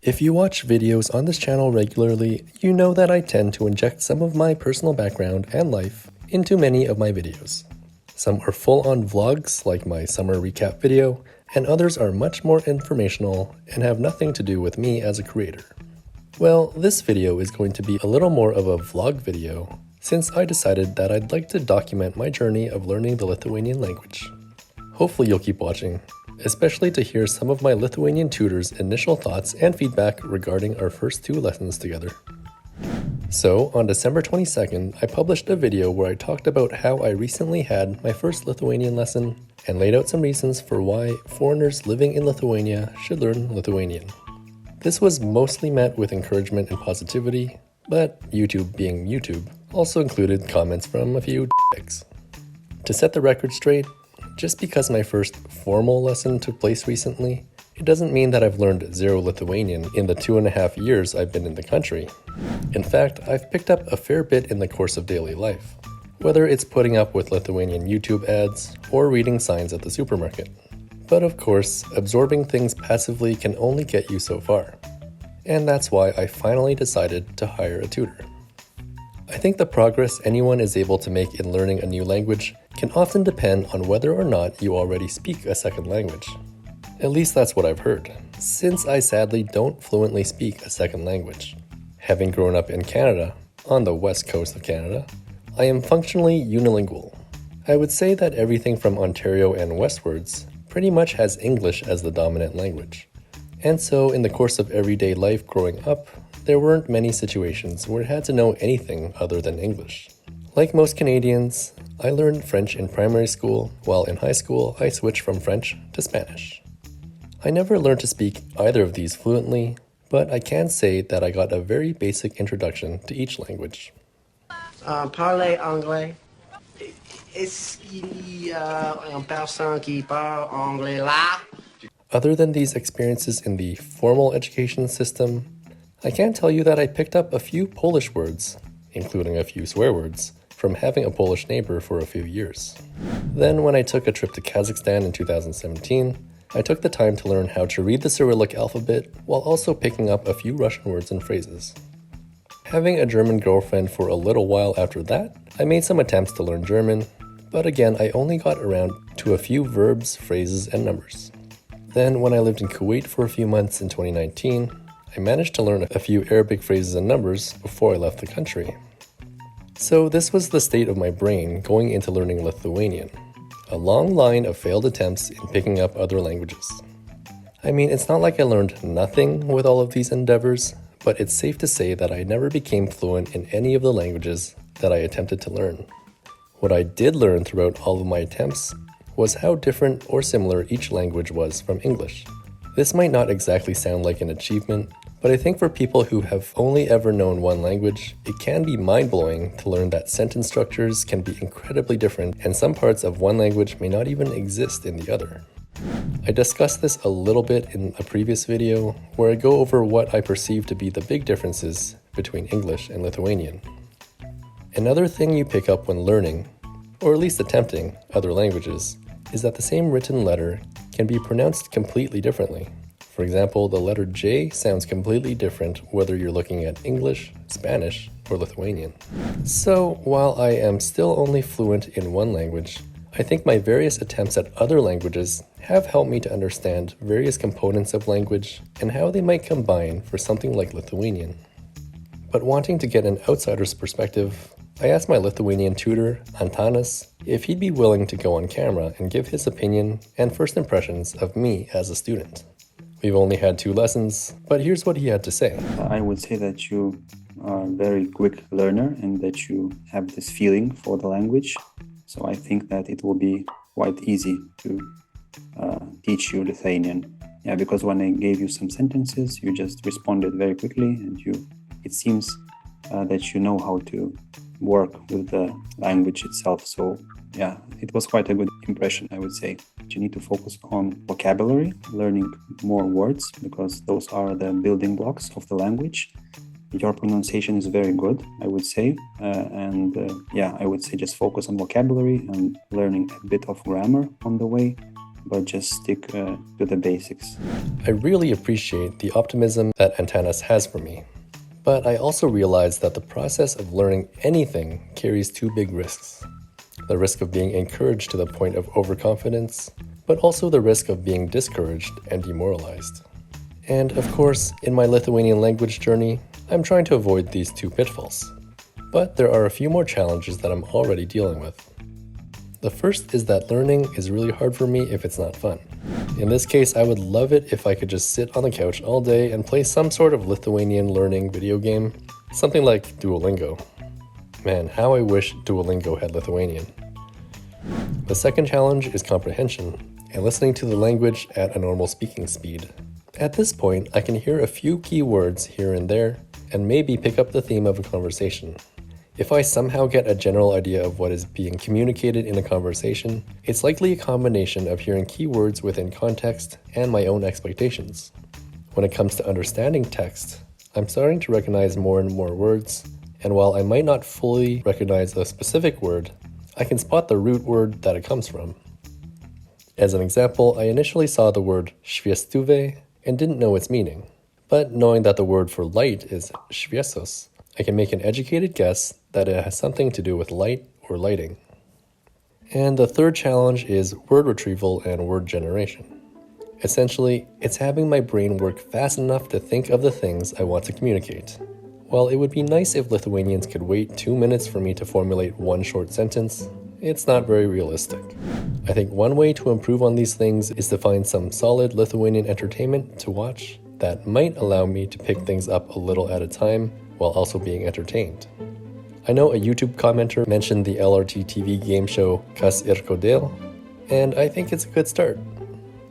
If you watch videos on this channel regularly, you know that I tend to inject some of my personal background and life into many of my videos. Some are full-on vlogs like my summer recap video, and others are much more informational and have nothing to do with me as a creator. Well, this video is going to be a little more of a vlog video since I decided that I'd like to document my journey of learning the Lithuanian language. Hopefully you'll keep watching, especially to hear some of my Lithuanian tutor's initial thoughts and feedback regarding our first 2 lessons together. So, on December 22nd, I published a video where I talked about how I recently had my first Lithuanian lesson and laid out some reasons for why foreigners living in Lithuania should learn Lithuanian. This was mostly met with encouragement and positivity, but YouTube being YouTube also included comments from a few dicks. To set the record straight, just because my first formal lesson took place recently, it doesn't mean that I've learned zero Lithuanian in the 2.5 years I've been in the country. In fact, I've picked up a fair bit in the course of daily life, whether it's putting up with Lithuanian YouTube ads or reading signs at the supermarket. But of course, absorbing things passively can only get you so far. And that's why I finally decided to hire a tutor. I think the progress anyone is able to make in learning a new language can often depend on whether or not you already speak a second language. At least that's what I've heard, since I sadly don't fluently speak a second language. Having grown up in Canada, on the west coast of Canada, I am functionally unilingual. I would say that everything from Ontario and westwards pretty much has English as the dominant language. And so in the course of everyday life growing up, there weren't many situations where I had to know anything other than English. Like most Canadians, I learned French in primary school, while in high school I switched from French to Spanish. I never learned to speak either of these fluently, but I can say that I got a very basic introduction to each language. Parlez anglais. Est-ce qu'il y a une personne qui parle anglais là? Other than these experiences in the formal education system, I can tell you that I picked up a few Polish words, including a few swear words, from having a Polish neighbor for a few years. Then when I took a trip to Kazakhstan in 2017, I took the time to learn how to read the Cyrillic alphabet while also picking up a few Russian words and phrases. Having a German girlfriend for a little while after that, I made some attempts to learn German, but again I only got around to a few verbs, phrases, and numbers. Then when I lived in Kuwait for a few months in 2019, I managed to learn a few Arabic phrases and numbers before I left the country. So this was the state of my brain going into learning Lithuanian. A long line of failed attempts in picking up other languages. I mean, it's not like I learned nothing with all of these endeavors, but it's safe to say that I never became fluent in any of the languages that I attempted to learn. What I did learn throughout all of my attempts was how different or similar each language was from English. This might not exactly sound like an achievement, but I think for people who have only ever known one language, it can be mind-blowing to learn that sentence structures can be incredibly different and some parts of one language may not even exist in the other. I discussed this a little bit in a previous video where I go over what I perceive to be the big differences between English and Lithuanian. Another thing you pick up when learning, or at least attempting, other languages, is that the same written letter can be pronounced completely differently. For example, the letter J sounds completely different whether you're looking at English, Spanish, or Lithuanian. So, while I am still only fluent in one language, I think my various attempts at other languages have helped me to understand various components of language and how they might combine for something like Lithuanian. But wanting to get an outsider's perspective, I asked my Lithuanian tutor, Antanas, if he'd be willing to go on camera and give his opinion and first impressions of me as a student. We've only had 2 lessons, but here's what he had to say. I would say that you are a very quick learner and that you have this feeling for the language. So I think that it will be quite easy to teach you Lithuanian. Yeah, because when I gave you some sentences, you just responded very quickly and it seems that you know how to work with the language itself. So yeah, it was quite a good impression, I would say. You need to focus on vocabulary, learning more words, because those are the building blocks of the language. Your pronunciation is very good, I would say. I would say just focus on vocabulary and learning a bit of grammar on the way. but just stick to the basics. I really appreciate the optimism that Antanas has for me. But I also realize that the process of learning anything carries two big risks. The risk of being encouraged to the point of overconfidence, but also the risk of being discouraged and demoralized. And of course, in my Lithuanian language journey, I'm trying to avoid these two pitfalls. But there are a few more challenges that I'm already dealing with. The first is that learning is really hard for me if it's not fun. In this case, I would love it if I could just sit on the couch all day and play some sort of Lithuanian learning video game, something like Duolingo. Man, how I wish Duolingo had Lithuanian. The second challenge is comprehension and listening to the language at a normal speaking speed. At this point, I can hear a few key words here and there and maybe pick up the theme of a conversation. If I somehow get a general idea of what is being communicated in a conversation, it's likely a combination of hearing keywords within context and my own expectations. When it comes to understanding text, I'm starting to recognize more and more words, and while I might not fully recognize a specific word, I can spot the root word that it comes from. As an example, I initially saw the word šviestuve and didn't know its meaning. But knowing that the word for light is šviesos, I can make an educated guess that it has something to do with light or lighting. And the third challenge is word retrieval and word generation. Essentially, it's having my brain work fast enough to think of the things I want to communicate. While it would be nice if Lithuanians could wait 2 minutes for me to formulate one short sentence, it's not very realistic. I think one way to improve on these things is to find some solid Lithuanian entertainment to watch that might allow me to pick things up a little at a time while also being entertained. I know a YouTube commenter mentioned the LRT TV game show Kas ir kodėl, and I think it's a good start,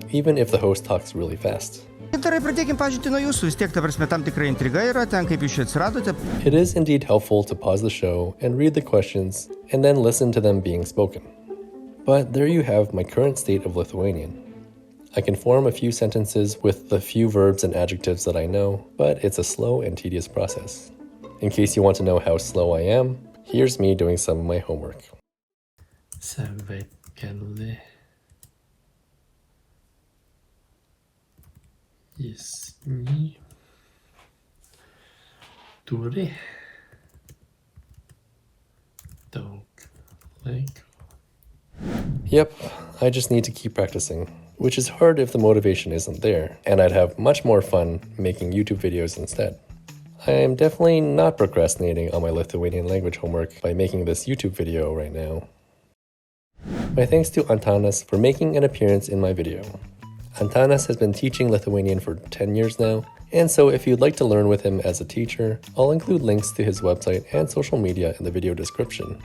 even if the host talks really fast. Gintarai, pradėkim pažinti nuo jūsų, vis tiek, ta prasme, tam tikra intriga yra, ten kaip jūs čia atsiradote. It is indeed helpful to pause the show and read the questions and then listen to them being spoken. But there you have my current state of Lithuanian. I can form a few sentences with the few verbs and adjectives that I know, but it's a slow and tedious process. In case you want to know how slow I am, here's me doing some of my homework. Savaitgalį jis turi daug laiko. Yep, I just need to keep practicing, which is hard if the motivation isn't there, and I'd have much more fun making YouTube videos instead. I am definitely not procrastinating on my Lithuanian language homework by making this YouTube video right now. My thanks to Antanas for making an appearance in my video. Antanas has been teaching Lithuanian for 10 years now, and so if you'd like to learn with him as a teacher, I'll include links to his website and social media in the video description.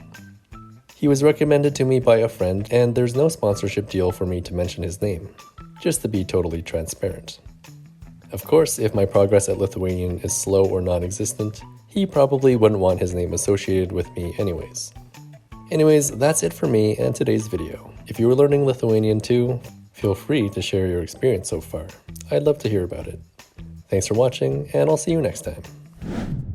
He was recommended to me by a friend, and there's no sponsorship deal for me to mention his name, just to be totally transparent. Of course, if my progress at Lithuanian is slow or non-existent, he probably wouldn't want his name associated with me anyways. Anyways, that's it for me and today's video. If you were learning Lithuanian too, feel free to share your experience so far. I'd love to hear about it. Thanks for watching, and I'll see you next time.